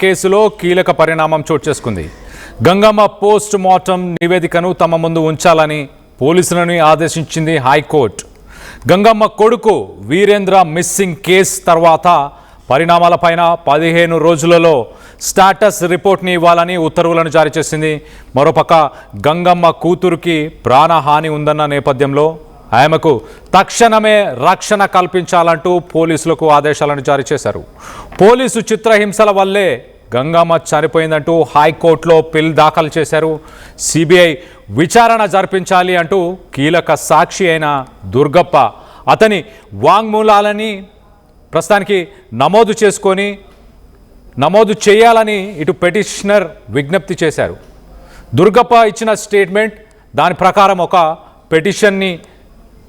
కేసులో కీలక పరిణామం చోటు చేసుకుంది. గంగమ్మ పోస్ట్ మార్టం నివేదికను తమ ముందు ఉంచాలని పోలీసులను ఆదేశించింది హైకోర్టు. గంగమ్మ కొడుకు వీరేంద్ర మిస్సింగ్ కేసు తర్వాత పరిణామాలపైన 15 రోజులలో స్టాటస్ రిపోర్ట్ని ఇవ్వాలని ఉత్తర్వులను జారీ చేసింది. మరోపక్క గంగమ్మ కూతురుకి ప్రాణహాని ఉందన్న నేపథ్యంలో ఆమెకు తక్షణమే రక్షణ కల్పించాలంటూ పోలీసులకు ఆదేశాలను జారీ చేశారు. పోలీసు చిత్రహింసల వల్లే గంగమ్మ చనిపోయిందంటూ హైకోర్టులో పిల్ దాఖలు చేశారు. సిబిఐ విచారణ జరిపించాలి అంటూ కీలక సాక్షి అయిన దుర్గప్ప అతని వాంగ్మూలాలని ప్రస్తుతానికి నమోదు చేయాలని ఇటు పిటిషనర్ విజ్ఞప్తి చేశారు. దుర్గప్ప ఇచ్చిన స్టేట్మెంట్ దాని ప్రకారం ఒక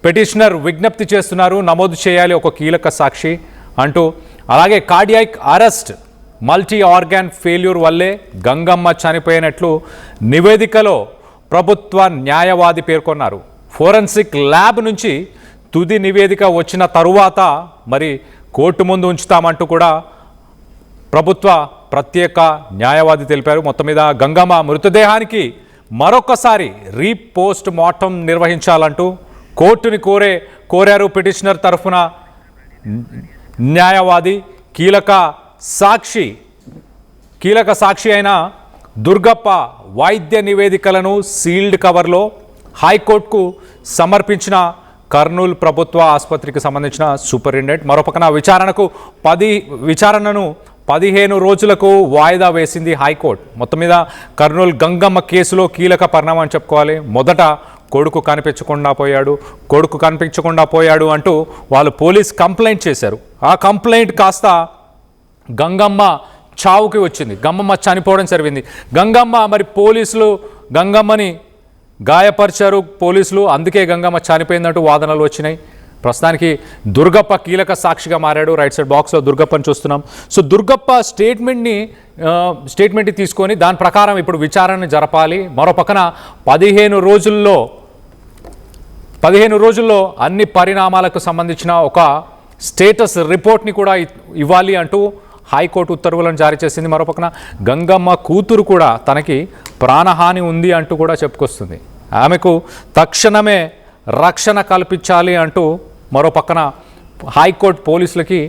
పిటిషనర్ విజ్ఞప్తి చేస్తున్నారు, నమోదు చేయాలి ఒక కీలక సాక్షి అంటూ. అలాగే cardiac arrest, multi organ failure వల్లే గంగమ్మ చనిపోయినట్లు నివేదికలో ప్రభుత్వ న్యాయవాది పేర్కొన్నారు. ఫోరెన్సిక్ ల్యాబ్ నుంచి తుది నివేదిక వచ్చిన తరువాత మరి కోర్టు ముందు ఉంచుతామంటూ కూడా ప్రభుత్వ ప్రత్యేక న్యాయవాది తెలిపారు. మొత్తం మీద గంగమ్మ మృతదేహానికి మరొకసారి రీపోస్ట్ మార్టం నిర్వహించాలంటూ కోర్టుని కోరారు పిటిషనర్ తరఫున న్యాయవాది. కీలక సాక్షి అయిన దుర్గప్ప వైద్య నివేదికలను సీల్డ్ కవర్లో హైకోర్టుకు సమర్పించిన కర్నూలు ప్రభుత్వ ఆసుపత్రికి సంబంధించిన సూపరింటెండెంట్. మరోపక్కన విచారణను 15 రోజులకు వాయిదా వేసింది హైకోర్టు. మొత్తం మీద కర్నూలు గంగమ్మ కేసులో కీలక పరిణామం అని చెప్పుకోవాలి. మొదట కొడుకు కనిపించకుండా పోయాడు అంటూ వాళ్ళు పోలీస్ కంప్లైంట్ చేశారు. ఆ కంప్లైంట్ కాస్త గంగమ్మ చావుకి వచ్చింది, గంగమ్మ చనిపోవడం జరిగింది. మరి పోలీసులు గంగమ్మని గాయపరిచారు పోలీసులు, అందుకే గంగమ్మ చనిపోయిందంటూ వాదనలు వచ్చినాయి. ప్రస్తుతానికి దుర్గప్ప కీలక సాక్షిగా మారాడు. రైట్ సైడ్ బాక్స్లో దుర్గప్పని చూస్తున్నాం. సో దుర్గప్ప స్టేట్మెంట్ తీసుకొని దాని ప్రకారం ఇప్పుడు విచారణ జరపాలి. మరో పక్కన 15 రోజుల్లో అన్ని పరిణామాలకు సంబంధించిన ఒక స్టేటస్ రిపోర్ట్ని కూడా ఇవ్వాలి అంటూ హైకోర్టు ఉత్తర్వులను జారీ చేసింది. మరోపక్కన గంగమ్మ కూతురు కూడా తనకి ప్రాణహాని ఉంది అంటూ కూడా చెప్పుకొస్తుంది. ఆమెకు తక్షణమే రక్షణ కల్పించాలి అంటూ మరోపక్కన హైకోర్టు పోలీసులకి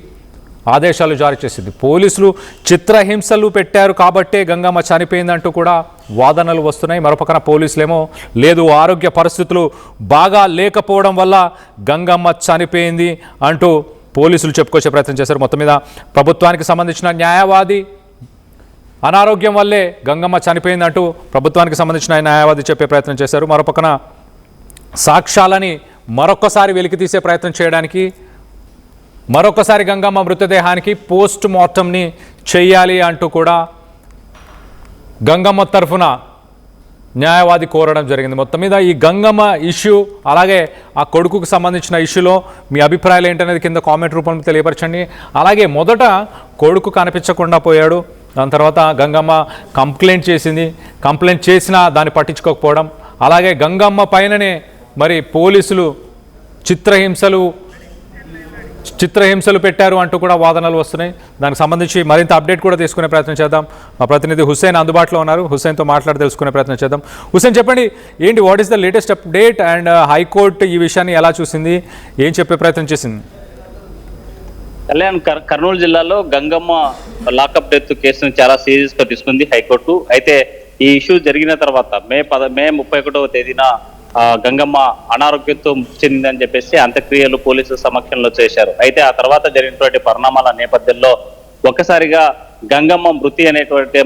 ఆదేశాలు జారీ చేసింది. పోలీసులు చిత్రహింసలు పెట్టారు కాబట్టే గంగమ్మ చనిపోయిందంటూ కూడా వాదనలు వస్తున్నాయి. మరోపక్కన పోలీసులేమో లేదు, ఆరోగ్య పరిస్థితులు బాగా లేకపోవడం వల్ల గంగమ్మ చనిపోయింది అంటూ పోలీసులు చెప్పుకొచ్చే ప్రయత్నం చేశారు. మొత్తం మీద ప్రభుత్వానికి సంబంధించిన న్యాయవాది అనారోగ్యం వల్లే గంగమ్మ చనిపోయిందంటూ ప్రభుత్వానికి సంబంధించిన న్యాయవాది చెప్పే ప్రయత్నం చేశారు. మరోపక్కన సాక్ష్యాలని మరొకసారి వెలికితీసే ప్రయత్నం చేయడానికి మరొకసారి గంగమ్మ మృతదేహానికి పోస్ట్ మార్టంని చేయాలి అంటూ కూడా గంగమ్మ తరఫున న్యాయవాది కోరడం జరిగింది. మొత్తం మీద ఈ గంగమ్మ ఇష్యూ అలాగే ఆ కొడుకుకు సంబంధించిన ఇష్యూలో మీ అభిప్రాయాలు ఏంటనేది కింద కామెంట్ రూపంలో తెలియపరచండి. అలాగే మొదట కొడుకు కనిపించకుండా పోయాడు, దాని తర్వాత గంగమ్మ కంప్లైంట్ చేసినా దాన్ని పట్టించుకోకపోవడం, అలాగే గంగమ్మ పైననే మరి పోలీసులు చిత్రహింసలు పెట్టారు అంటూ కూడా వాదనలు వస్తున్నాయి. దానికి సంబంధించి మరింత అప్డేట్ కూడా తీసుకునే ప్రయత్నం చేద్దాం. మా ప్రతినిధి హుస్సేన్ అందుబాటులో ఉన్నారు, హుస్సేన్తో మాట్లాడి తెలుసుకునే ప్రయత్నం చేద్దాం. హుస్సేన్, చెప్పండి, ఏంటి what is the latest update and high court ఈ విషయాన్ని ఎలా చూసింది, ఏం చెప్పే ప్రయత్నం చేసింది? కళ్యాణ్, కర్నూలు జిల్లాలో గంగమ్మ లాకప్ డెత్ కేసును చాలా సీరియస్ గా తీసుకుంది హైకోర్టు. అయితే ఈ ఇష్యూ జరిగిన తర్వాత మే 31వ తేదీన గంగమ్మ అనారోగ్యంతో మృతి చెందిందని చెప్పేసి అంత్యక్రియలు పోలీసుల సమక్షంలో చేశారు. అయితే ఆ తర్వాత జరిగినటువంటి పరిణామాల నేపథ్యంలో ఒక్కసారిగా గంగమ్మ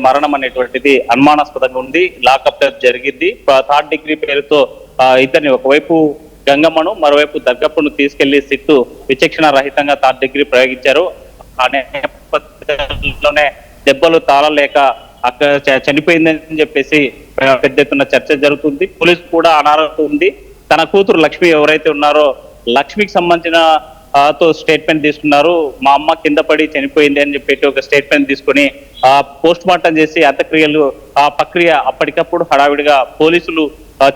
మరణం అనేటువంటిది అనుమానాస్పదంగా ఉంది. లాకప్ డెత్ జరిగింది. 3rd డిగ్రీ పేరుతో ఇద్దరిని, ఒకవైపు గంగమ్మను మరోవైపు దుర్గప్పను తీసుకెళ్లి సిట్టు విచక్షణ రహితంగా 3rd డిగ్రీ ప్రయోగించారు. ఆ నేపథ్యంలోనే దెబ్బలు తాళలేక అక్కడ చనిపోయిందని చెప్పేసి పెద్ద ఎత్తున చర్చ జరుగుతుంది. పోలీసు కూడా అనారోగ్యం ఉంది. తన కూతురు లక్ష్మి ఎవరైతే ఉన్నారో లక్ష్మికి సంబంధించిన స్టేట్మెంట్ తీసుకున్నారు. మా అమ్మ కింద పడి చనిపోయింది అని చెప్పి ఒక స్టేట్మెంట్ తీసుకుని పోస్ట్ మార్టం చేసి అంత్యక్రియలు ప్రక్రియ అప్పటికప్పుడు హడావిడిగా పోలీసులు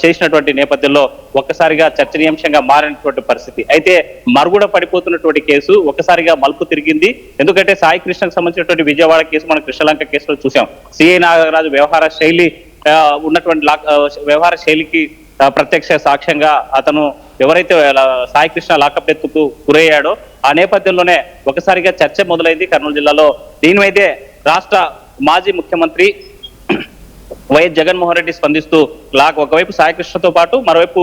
చేసినటువంటి నేపథ్యంలో ఒక్కసారిగా చర్చనీయాంశంగా మారినటువంటి పరిస్థితి. అయితే మరుగుడ పడిపోతున్నటువంటి కేసు ఒక్కసారిగా మలుపు తిరిగింది. ఎందుకంటే సాయి కృష్ణకు సంబంధించినటువంటి విజయవాడ కేసు మనం కృష్ణలంక కేసులో చూసాం. సిఐ నాగరాజు వ్యవహార శైలి ఉన్నటువంటి వ్యవహార శైలికి ప్రత్యక్ష సాక్ష్యంగా అతను ఎవరైతే సాయి కృష్ణ లాకప్ డెత్కు గురయ్యాడో ఆ నేపథ్యంలోనే ఒకసారిగా చర్చ మొదలైంది కర్నూలు జిల్లాలో. దీని మీదే రాష్ట్ర మాజీ ముఖ్యమంత్రి వైఎస్ జగన్మోహన్ రెడ్డి స్పందిస్తూ ఒకవైపు సాయికృష్ణతో పాటు మరోవైపు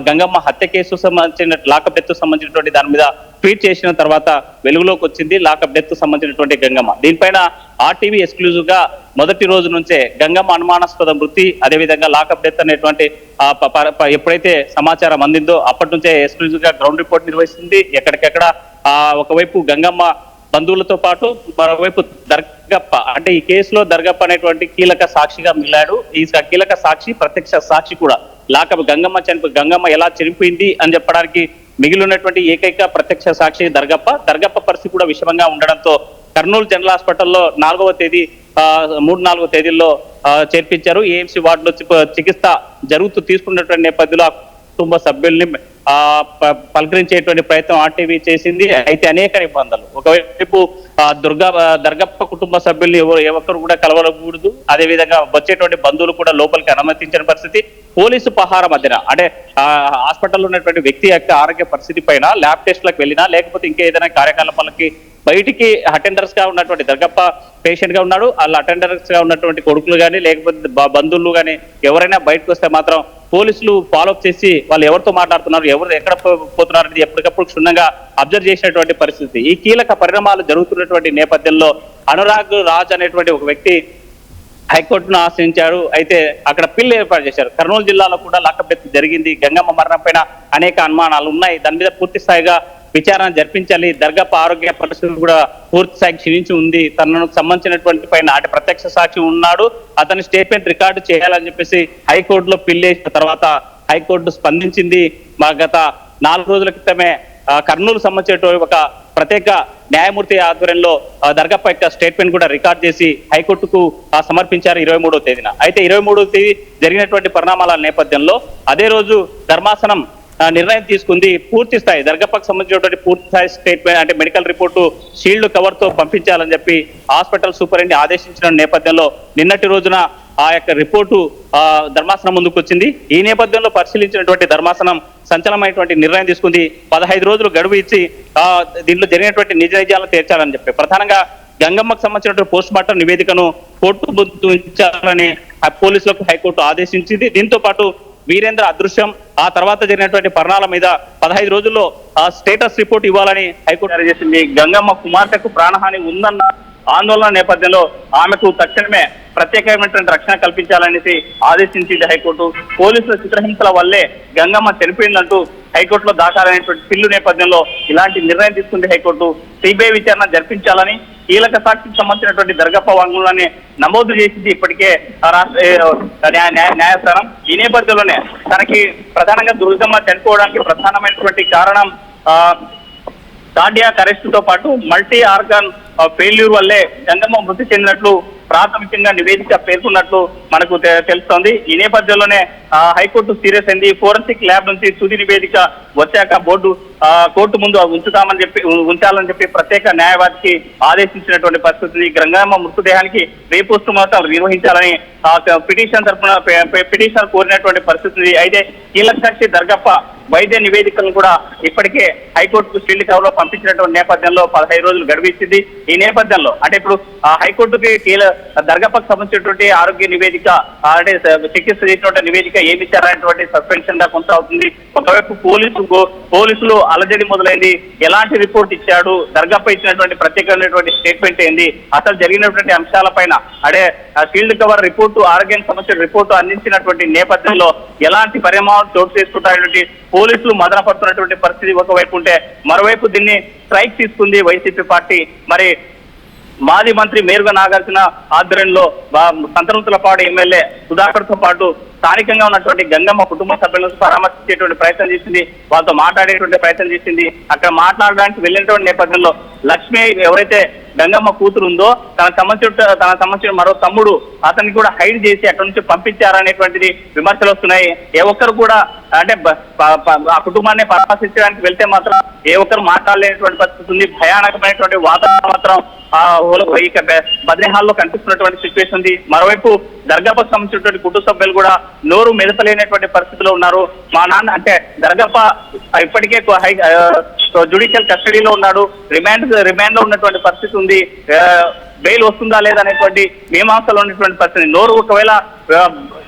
గంగమ్మ హత్య కేసు సంబంధించిన లాకప్ డెత్ సంబంధించినటువంటి దాని మీద ట్వీట్ చేసిన తర్వాత వెలుగులోకి వచ్చింది లాకప్ డెత్ సంబంధించినటువంటి గంగమ్మ. దీనిపైన ఆర్టీవీ ఎక్స్క్లూజివ్ గా మొదటి రోజు నుంచే గంగమ్మ అనుమానాస్పద మృతి, అదేవిధంగా లాకప్ డెత్ అనేటువంటి ఎప్పుడైతే సమాచారం అందిందో అప్పటి నుంచే ఎక్స్క్లూజివ్ గా గ్రౌండ్ రిపోర్ట్ నిర్వహిస్తుంది. ఎక్కడికెక్కడ ఒకవైపు గంగమ్మ బంధువులతో పాటు మరోవైపు దర్గప్ప, అంటే ఈ కేసులో దర్గప్ప అనేటువంటి కీలక సాక్షిగా మిగిలాడు. ఈ కీలక సాక్షి, ప్రత్యక్ష సాక్షి కూడా లాకప్ గంగమ్మ ఎలా చనిపోయింది అని చెప్పడానికి మిగిలి ఉన్నటువంటి ఏకైక ప్రత్యక్ష సాక్షి దర్గప్ప పరిస్థితి కూడా విషమంగా ఉండడంతో కర్నూలు జనరల్ హాస్పిటల్లో 4వ తేదీ 3-4 తేదీల్లో చేర్పించారు. ఏఎంసీ వార్డులో చికిత్స జరుగుతూ తీసుకున్నటువంటి నేపథ్యంలో కుటుంబ సభ్యుల్ని పలకరించేటువంటి ప్రయత్నం ఆర్టీవీ చేసింది. అయితే అనేక నిబంధనలు, ఒకవైపు దర్గప్ప కుటుంబ సభ్యుల్ని ఎవరు కూడా కలవకూడదు, అదేవిధంగా వచ్చేటువంటి బంధువులు కూడా లోపలికి అనుమతించిన పరిస్థితి, పోలీసు పహార మధ్యన అంటే హాస్పిటల్లో ఉన్నటువంటి వ్యక్తి యొక్క ఆరోగ్య పరిస్థితి పైన ల్యాబ్ టెస్ట్లకు వెళ్ళినా లేకపోతే ఇంకా ఏదైనా కార్యకలాపాలకి బయటికి అటెండర్స్ గా ఉన్నటువంటి దర్గప్ప పేషెంట్ గా ఉన్నాడు. వాళ్ళ అటెండర్స్ గా ఉన్నటువంటి కొడుకులు కానీ లేకపోతే బంధువులు కానీ ఎవరైనా బయటకు వస్తే మాత్రం పోలీసులు ఫాలోఅప్ చేసి వాళ్ళు ఎవరితో మాట్లాడుతున్నారు, ఎవరు ఎక్కడ పోతున్నారు అనేది ఎప్పటికప్పుడు క్షుణ్ణంగా అబ్జర్వ్ చేసినటువంటి పరిస్థితి. ఈ కీలక పరిణామాలు జరుగుతున్నటువంటి నేపథ్యంలో అనురాగ్ రాజ్ అనేటువంటి ఒక వ్యక్తి హైకోర్టును ఆశ్రయించారు. అయితే అక్కడ పిల్లు ఏర్పాటు చేశారు. కర్నూలు జిల్లాలో కూడా లాకప్ డెత్ జరిగింది. గంగమ్మ మరణం పైన అనేక అనుమానాలు ఉన్నాయి. దాని మీద పూర్తి స్థాయిగా విచారణ జరిపించాలి. దర్గప్ప ఆరోగ్య పరిస్థితి కూడా పూర్తి స్థాయి క్షీణించి ఉంది. తనకు సంబంధించినటువంటి పైన అంటే ప్రత్యక్ష సాక్షి ఉన్నాడు, అతని స్టేట్మెంట్ రికార్డు చేయాలని చెప్పేసి హైకోర్టులో పిల్లేసిన తర్వాత హైకోర్టు స్పందించింది. మా గత 4 రోజుల క్రితమే కర్నూలు సంబంధించినటువంటి ఒక ప్రత్యేక న్యాయమూర్తి ఆధ్వర్యంలో దర్గప్ప యొక్క స్టేట్మెంట్ కూడా రికార్డ్ చేసి హైకోర్టుకు సమర్పించారు 23వ తేదీన. అయితే 23వ తేదీ జరిగినటువంటి పరిణామాల నేపథ్యంలో అదే రోజు ధర్మాసనం నిర్ణయం తీసుకుంది. పూర్తి స్థాయి దర్గప్పకు సంబంధించినటువంటి పూర్తి స్థాయి స్టేట్మెంట్ అంటే మెడికల్ రిపోర్టు షీల్డ్ కవర్ తో పంపించాలని చెప్పి హాస్పిటల్ సూపరింటెండెంట్ ఆదేశించిన నేపథ్యంలో నిన్నటి రోజున ఆ యొక్క రిపోర్టు ధర్మాసనం ముందుకు వచ్చింది. ఈ నేపథ్యంలో పరిశీలించినటువంటి ధర్మాసనం సంచలనమైనటువంటి నిర్ణయం తీసుకుంది. 15 రోజులు గడువు ఇచ్చి దీంట్లో జరిగినటువంటి నిజ నిజాలను తీర్చాలని చెప్పి ప్రధానంగా గంగమ్మకు సంబంధించినటువంటి పోస్ట్ మార్టం నివేదికను కోర్టు ముందు ఉంచాలని పోలీసులకు హైకోర్టు ఆదేశించింది. దీంతో పాటు వీరేంద్ర అదృశ్యం ఆ తర్వాత జరిగినటువంటి పరిణామాల మీద 15 రోజుల్లో స్టేటస్ రిపోర్ట్ ఇవ్వాలని హైకోర్టు జారీ చేసింది. గంగమ్మ కుమార్తెకు ప్రాణహాని ఉందన్న ఆందోళన నేపథ్యంలో ఆమెకు తక్షణమే ప్రత్యేకమైనటువంటి రక్షణ కల్పించాలనేసి ఆదేశించింది హైకోర్టు. పోలీసుల చిత్రహింసల వల్లే గంగమ్మ చనిపోయిందంటూ హైకోర్టులో దాఖలైనటువంటి పిల్లు నేపథ్యంలో ఇలాంటి నిర్ణయం తీసుకుంది హైకోర్టు. సిబిఐ విచారణ జరిపించాలని కీలక సాక్షికి సంబంధించినటువంటి దర్గప్ప వాంగ్మూలాన్ని నమోదు చేసింది ఇప్పటికే న్యాయస్థానం. ఈ నేపథ్యంలోనే తనకి ప్రధానంగా దుర్గమ్మ చనిపోవడానికి ప్రధానమైనటువంటి కారణం కార్డియాక్ అరెస్ట్ తో పాటు మల్టీ ఆర్గాన్ ఫెయిల్యూర్ వల్లే గంగమ్మ మృతి చెందినట్లు ప్రాథమికంగా నివేదిక పేర్కొన్నట్లు మనకు తెలుస్తోంది. ఈ నేపథ్యంలోనే హైకోర్టు సీరియస్ అయింది. ఫోరెన్సిక్ ల్యాబ్ నుంచి తుది నివేదిక వచ్చాక కోర్టు ముందు ఉంచాలని చెప్పి ప్రత్యేక న్యాయవాదికి ఆదేశించినటువంటి పరిస్థితి. గంగమ్మ మృతదేహానికి రీపోస్ట్ మార్టం నిర్వహించాలని పిటిషన్ కోరినటువంటి పరిస్థితి. అయితే కీలక సాక్షి దర్గప్ప వైద్య నివేదికలను కూడా ఇప్పటికే హైకోర్టుకు షీల్డ్ కవర్ లో పంపించినటువంటి నేపథ్యంలో 15 రోజులు గడువిచ్చింది. ఈ నేపథ్యంలో అంటే ఇప్పుడు హైకోర్టుకి దర్గప్పకు సంబంధించినటువంటి ఆరోగ్య నివేదిక అంటే చికిత్స చేసినటువంటి నివేదిక ఏమి ఇచ్చారనేటువంటి సస్పెన్షన్ గా కొనసాగుతుంది. ఒకవైపు పోలీసులు అలజడి మొదలైంది. ఎలాంటి రిపోర్ట్ ఇచ్చాడు, దర్గప్ప ఇచ్చినటువంటి ప్రత్యేకమైనటువంటి స్టేట్మెంట్ ఏంది, అసలు జరిగినటువంటి అంశాలపైన అంటే షీల్డ్ కవర్ రిపోర్టు ఆరోగ్యానికి సంబంధించిన రిపోర్టు అందించినటువంటి నేపథ్యంలో ఎలాంటి పరిణామాలు చోటు చేసుకుంటాయనేటువంటి పోలీసులు మదన పడుతున్నటువంటి పరిస్థితి ఒకవైపు ఉంటే, మరోవైపు దీన్ని స్ట్రైక్ తీసుకుంది వైసీపీ పార్టీ. మరి మాజీ మంత్రి మేరుగ నాగార్జున ఆధ్వర్యంలో సంతనూతలపాడు ఎమ్మెల్యే సుధాకర్ తో పాటు స్థానికంగా ఉన్నటువంటి గంగమ్మ కుటుంబ సభ్యులను పరామర్శించేటువంటి ప్రయత్నం చేసింది, వాళ్ళతో మాట్లాడేటువంటి ప్రయత్నం చేసింది. అక్కడ మాట్లాడడానికి వెళ్ళినటువంటి నేపథ్యంలో లక్ష్మి ఎవరైతే గంగమ్మ కూతురు ఉందో తనకు సంబంధించిన మరో తమ్ముడు అతన్ని కూడా హైడ్ చేసి అక్కడి నుంచి పంపించారనేటువంటిది విమర్శలు వస్తున్నాయి. ఏ ఒక్కరు కూడా అంటే ఆ కుటుంబాన్ని పరామర్శించడానికి వెళ్తే మాత్రం ఏ ఒక్కరు మాట్లాడలేనటువంటి పరిస్థితి ఉంది. భయానకమైనటువంటి వాతావరణం మాత్రం ఇక బద్రీహాల్లో కనిపిస్తున్నటువంటి సిచ్యువేషన్ ఉంది. మరోవైపు దర్గాపకు సంబంధించినటువంటి కుటుంబ సభ్యులు కూడా నోరు మెదపలేనటువంటి పరిస్థితిలో ఉన్నారు. మా నాన్న అంటే దర్గాప ఇప్పటికే జ్యుడిషియల్ కస్టడీలో ఉన్నాడు, రిమాండ్ లో ఉన్నటువంటి పరిస్థితి ఉంది. బెయిల్ వస్తుందా లేదా అనేటువంటి మీమాంసలో ఉన్నటువంటి పరిస్థితి. నోరు ఒకవేళ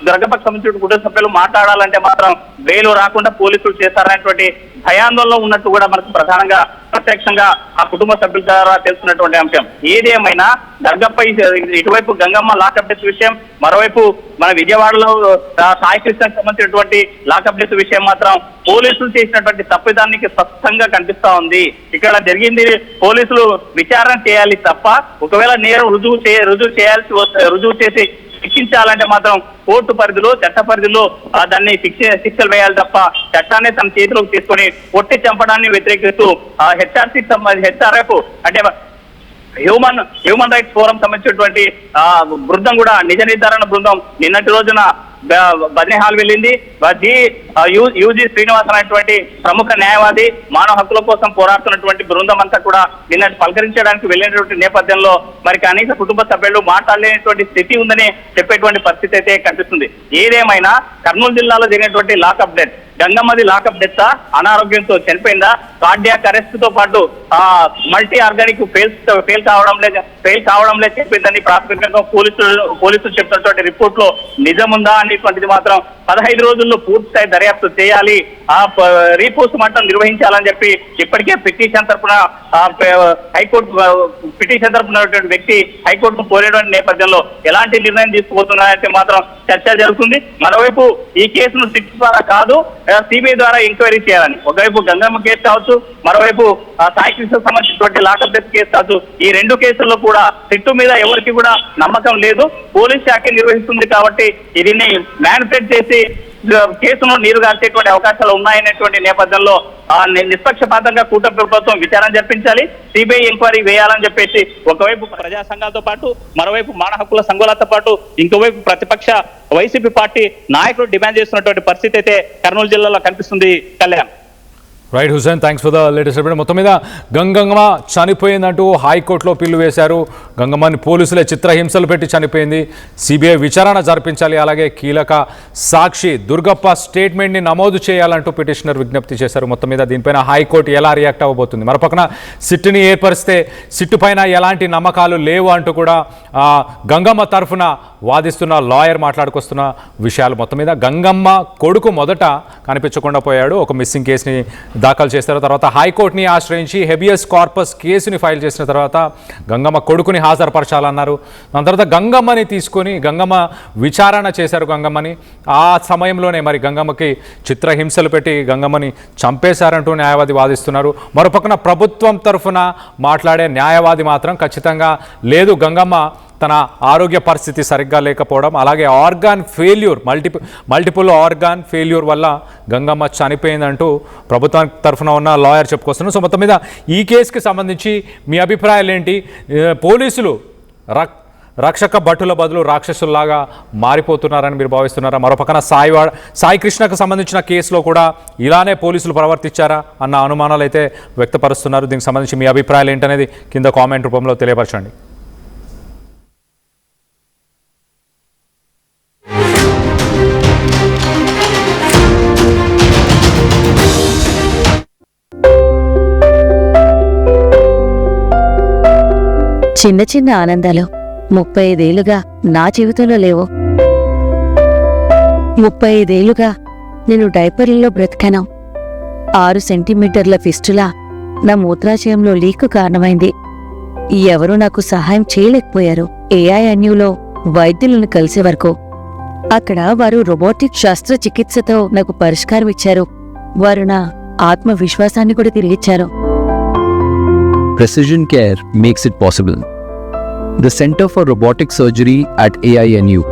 దర్గాపకు సంబంధించిన కుటుంబ సభ్యులు మాట్లాడాలంటే మాత్రం బెయిల్ రాకుండా పోలీసులు చేస్తారనేటువంటి భయాందోళనలో ఉన్నట్టు కూడా మనకు ప్రధానంగా ప్రత్యక్షంగా ఆ కుటుంబ సభ్యుల ద్వారా తెలుస్తున్నటువంటి అంశం. ఏదేమైనా దర్గప్ప ఇటువైపు గంగమ్మ లాకప్ డెత్ విషయం, మరోవైపు మన విజయవాడలో సాయి కృష్ణకు సంబంధించినటువంటి లాకప్ డెత్ విషయం మాత్రం పోలీసులు చేసినటువంటి తప్పిదానికి స్పష్టంగా కనిపిస్తా ఉంది. ఇక్కడ జరిగింది పోలీసులు విచారణ చేయాలి తప్ప ఒకవేళ నేరం రుజువు చేసి శిక్షించాలంటే మాత్రం కోర్టు పరిధిలో చట్ట పరిధిలో దాన్ని శిక్షలు వేయాలి తప్ప చట్టాన్ని తన చేతిలోకి తీసుకొని కొట్టి చంపడాన్ని వ్యతిరేకిస్తూ హెచ్ఆర్ఎఫ్ అంటే హ్యూమన్ రైట్స్ ఫోరం సంబంధించినటువంటి బృందం కూడా నిజ నిర్ధారణ బృందం నిన్నటి రోజున బద్రీహాల్ వెళ్ళింది. యూజీ శ్రీనివాసన్ అనేటువంటి ప్రముఖ న్యాయవాది, మానవ హక్కుల కోసం పోరాడుతున్నటువంటి బృందం అంతా కూడా నిన్నటి పలకరించడానికి వెళ్ళినటువంటి నేపథ్యంలో మరి కనీస కుటుంబ సభ్యులు మాట్లాడలేనటువంటి స్థితి ఉందని చెప్పేటువంటి పరిస్థితి అయితే కనిపిస్తుంది. ఏదేమైనా కర్నూలు జిల్లాలో జరిగినటువంటి లాకప్ డెత్, గంగమ్మది లాకప్ డెత్ అనారోగ్యంతో చనిపోయిందా, కార్డియాక్ అరెస్ట్ తో పాటు మల్టీ ఆర్గానిక్ ఫెయిల్ కావడంలే చెప్పిందని ప్రాథమికంగా పోలీసులు చెప్తున్నటువంటి రిపోర్ట్ లో నిజముందా అనేటువంటిది మాత్రం 15 రోజుల్లో పూర్తిస్థాయి దర్యాప్తు చేయాలి, రీపోస్ట్ మార్టం నిర్వహించాలని చెప్పి ఇప్పటికే పిటిషన్ తరఫున హైకోర్టు పిటిషన్ తరఫున వ్యక్తి హైకోర్టును కోరేటువంటి నేపథ్యంలో ఎలాంటి నిర్ణయం తీసుకుపోతున్నారంటే మాత్రం చర్చ జరుగుతుంది. మరోవైపు ఈ కేసును సిట్ ద్వారా కాదు సిబిఐ ద్వారా ఎంక్వైరీ చేయాలని, ఒకవైపు గంగమ్మ కేసు కావచ్చు, మరోవైపు సాయి కృష్ణకు సంబంధించినటువంటి లాకప్ డెత్ కేసు కావచ్చు, ఈ రెండు కేసుల్లో కూడా సిట్టు మీద ఎవరికి కూడా నమ్మకం లేదు. పోలీస్ శాఖ నిర్వహిస్తుంది కాబట్టి దీన్ని మ్యానిపులేట్ చేసి కేసును నీరు గార్చేటువంటి అవకాశాలు ఉన్నాయనేటువంటి నేపథ్యంలో నిష్పక్షపాతంగా కూటమి ప్రభుత్వం విచారణ జరిపించాలి, సిబిఐ ఎంక్వైరీ వేయాలని చెప్పేసి ఒకవైపు ప్రజా సంఘాలతో పాటు మరోవైపు మానవ హక్కుల సంఘాలతో పాటు ఇంకోవైపు ప్రతిపక్ష వైసీపీ పార్టీ నాయకులు డిమాండ్ చేస్తున్నటువంటి పరిస్థితి అయితే కర్నూలు జిల్లాలో కనిపిస్తుంది. Kalyan. Right Hussain, thanks for the latest update. మొత్తం మీద గంగమ్మ చనిపోయిందంటూ హైకోర్టులో పిల్లు వేశారు. గంగమ్మని పోలీసులే చిత్రహింసలు పెట్టి చనిపోయింది, సిబిఐ విచారణ జరిపించాలి, అలాగే కీలక సాక్షి దుర్గప్ప స్టేట్మెంట్ని నమోదు చేయాలంటూ పిటిషనర్ విజ్ఞప్తి చేశారు. మొత్తం మీద దీనిపైన హైకోర్టు ఎలా రియాక్ట్ అవ్వబోతుంది, మరోపక్కన సిట్ని ఏర్పరిస్తే సిట్టు పైన ఎలాంటి నమ్మకాలు లేవు అంటూ కూడా గంగమ్మ తరఫున వాదిస్తున్న లాయర్ మాట్లాడుకొస్తున్న విషయాలు. మొత్తం మీద గంగమ్మ కొడుకు మొదట కనిపించకుండా పోయాడు, ఒక మిస్సింగ్ కేసుని దాఖలు చేస్తారు. తర్వాత హైకోర్టుని ఆశ్రయించి హెబియస్ కార్పస్ కేసుని ఫైల్ చేసిన తర్వాత గంగమ్మ కొడుకుని హాజరుపరచాలన్నారు. దాని తర్వాత గంగమ్మని తీసుకొని గంగమ్మ విచారణ చేశారు. గంగమ్మని ఆ సమయంలోనే మరి గంగమ్మకి చిత్రహింసలు పెట్టి గంగమ్మని చంపేశారంటూ న్యాయవాది వాదిస్తున్నారు. మరోపక్కన ప్రభుత్వం తరఫున మాట్లాడే న్యాయవాది మాత్రం ఖచ్చితంగా లేదు, గంగమ్మ తన ఆరోగ్య పరిస్థితి సరిగ్గా లేకపోవడం, అలాగే organ failure multiple organ failure వల్ల గంగమ్మ చనిపోయిందంటూ ప్రభుత్వం తరఫున ఉన్న లాయర్ చెప్పుకొస్తున్నారు. సో మొత్తం మీద ఈ కేసుకి సంబంధించి మీ అభిప్రాయాలు ఏంటి? పోలీసులు రక్షక భటుల బదులు రాక్షసుల్లాగా మారిపోతున్నారని మీరు భావిస్తున్నారా? మరోపక్కన సాయి కృష్ణకు సంబంధించిన కేసులో కూడా ఇలానే పోలీసులు ప్రవర్తించారా అన్న అనుమానాలు అయితే వ్యక్తపరుస్తున్నారు. దీనికి సంబంధించి మీ అభిప్రాయాలు ఏంటనేది కింద కామెంట్ రూపంలో తెలియపరచండి. చిన్న చిన్న ఆనందాలు 35 ఏళ్లుగా నా జీవితంలో లేవు. 35 ఏళ్లుగా నేను డైపర్లలో బ్రతికాను. 6 సెంటీమీటర్ల ఫిస్టులా నా మూత్రాశయంలో లీకు కారణమైంది. ఎవరూ నాకు సహాయం చేయలేకపోయారు. ఏఐఎన్యూలో వైద్యులను కలిసే వరకు అక్కడ వారు రోబోటిక్ శస్త్రచికిత్సతో నాకు పరిష్కారం ఇచ్చారు. వారు నా ఆత్మవిశ్వాసాన్ని కూడా తిరిగిచ్చారు. Precision care makes it possible. The Center for Robotic Surgery at AINU